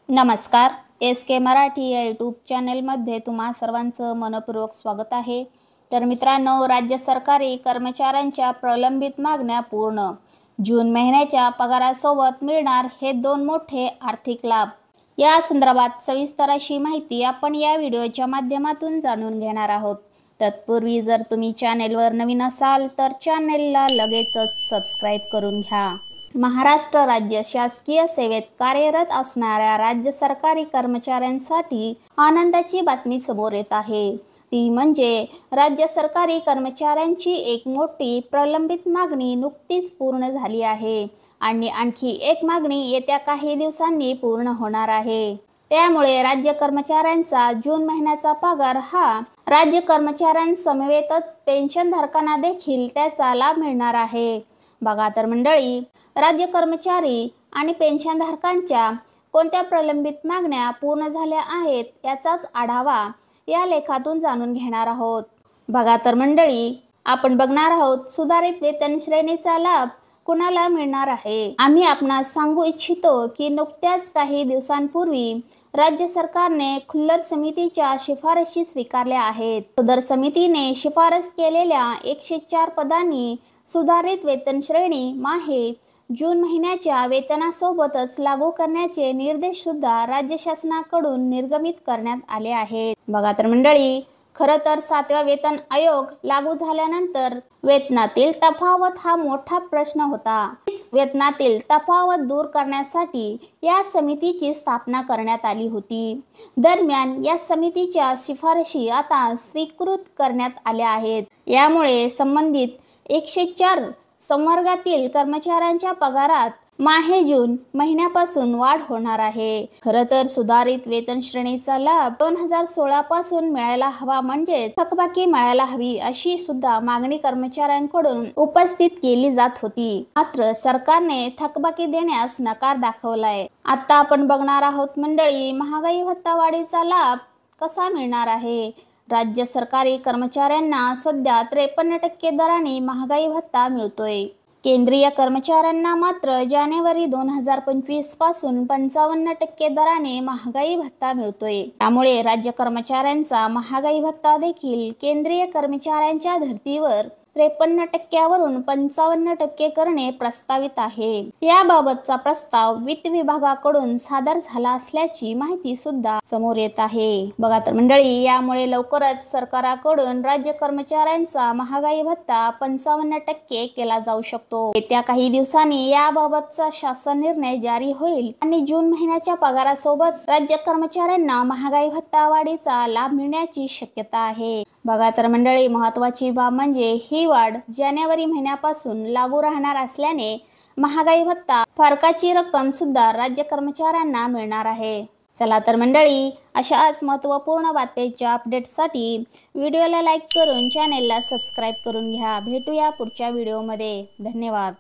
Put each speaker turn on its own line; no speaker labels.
नमस्कार. SK मराठी या YouTube चॅनलमध्ये तुम्हा सर्वांचं मनपूर्वक स्वागत आहे. तर मित्रांनो, राज्य सरकारी कर्मचाऱ्यांच्या प्रलंबित मागण्या पूर्ण. जून महिन्याच्या पगारासोबत मिळणार हे 2 मोठे आर्थिक लाभ. या संदर्भात सविस्तर अशी माहिती आपण या व्हिडिओच्या माध्यमातून जाणून घेणार आहोत. तत्पूर्वी जर तुम्ही चॅनेलवर नवीन असाल तर चॅनेलला लगेचच सबस्क्राईब करून घ्या. महाराष्ट्र राज्य शासकीय सेवेत कार्यरत असणाऱ्या राज्य सरकारी कर्मचाऱ्यांसाठी आनंदाची बातमी समोर येत आहे. ती म्हणजे राज्य सरकारी कर्मचाऱ्यांची एक मोठी प्रलंबित मागणी नुकतीच पूर्ण झाली आहे आणि आणखी एक मागणी येत्या काही दिवसांनी पूर्ण होणार आहे. त्यामुळे राज्य कर्मचाऱ्यांचा जून महिन्याचा पगार हा राज्य कर्मचाऱ्यांसमवेतच पेन्शनधारकांना देखील त्याचा लाभ मिळणार आहे. बघा तर मंडळी, राज्य कर्मचारी आणि पेन्शनधारकांच्या कोणत्या प्रलंबित मागण्या पूर्ण झाल्या आहेत याचाच आढावा या लेखातून जाणून घेणार आहोत. बघा तर मंडळी, आपण बघणार आहोत सुधारित वेतन श्रेणीचा लाभ कुणाला मिळणार आहे. आम्ही आपणास सांगू इच्छितो की नुकत्याच काही दिवसांपूर्वी राज्य सरकारने खुल्लर समितीच्या शिफारशी स्वीकारल्या आहेत. सदर समितीने शिफारस केलेल्या 104 पदांनी सुधारित वेतन श्रेणी माहे जून महिन्याच्या वेतनासोबतच लागू करण्याचे निर्देश सुद्धा राज्य शासनाकडून निर्गमित करण्यात आले आहेत. बघा तर मंडळी, खरं तर 7व्या वेतन आयोग लागू झाल्यानंतर वेतनातील तफावत हा मोठा प्रश्न होता. वेतनातील तफावत दूर करण्यासाठी या समितीची स्थापना करण्यात आली होती. दरम्यान या समितीच्या शिफारशी आता स्वीकृत करण्यात आल्या आहेत. यामुळे संबंधित 104 संवर्गातील कर्मचाऱ्यांच्या पगारात माहे जून महिन्यापासून वाढ होणार आहे. खरं तर सुधारित वेतन श्रेणीचा लाभ 2016 पासून मिळायला हवा, म्हणजे थकबाकी मिळायला हवी अशी सुद्धा मागणी कर्मचाऱ्यांकडून उपस्थित केली जात होती. मात्र सरकारने थकबाकी देण्यास नकार दाखवलाय. आता आपण बघणार आहोत मंडळी, महागाई भत्ता वाढीचा लाभ कसा मिळणार आहे. राज्य सरकारी कर्मचाऱ्यांना सध्या 53% दराने महागाई भत्ता मिळतोय. केंद्रीय कर्मचाऱ्यांना मात्र जानेवारी 2025 पासून 55% दराने महागाई भत्ता मिळतोय. त्यामुळे राज्य कर्मचाऱ्यांचा महागाई भत्ता देखील केंद्रीय कर्मचाऱ्यांच्या धर्तीवर 53% वरून 55% करणे प्रस्तावित आहे. याबाबतचा प्रस्ताव वित्त विभागाकडून सादर झाला असल्याची माहिती सुद्धा समोर येत आहे. बघा तर मंडळी, यामुळे लवकरच सरकाराकडून राज्य कर्मचाऱ्यांचा महागाई भत्ता 55% केला जाऊ शकतो. येत्या काही दिवसांनी याबाबतचा शासन निर्णय जारी होईल आणि जून महिन्याच्या पगारासोबत राज्य कर्मचाऱ्यांना महागाई भत्ता वाढीचा लाभ मिळण्याची शक्यता आहे. बघा तर मंडळी, महत्त्वाची बाब म्हणजे ही वाढ जानेवारी महिन्यापासून लागू राहणार असल्याने महागाई भत्ता फरकाची रक्कम सुद्धा राज्य कर्मचाऱ्यांना मिळणार आहे. चला तर मंडळी, अशाच महत्त्वपूर्ण बातम्यांच्या अपडेटसाठी व्हिडिओला लाईक करून चॅनेलला सबस्क्राईब करून घ्या. भेटूया पुढच्या व्हिडिओमध्ये. धन्यवाद.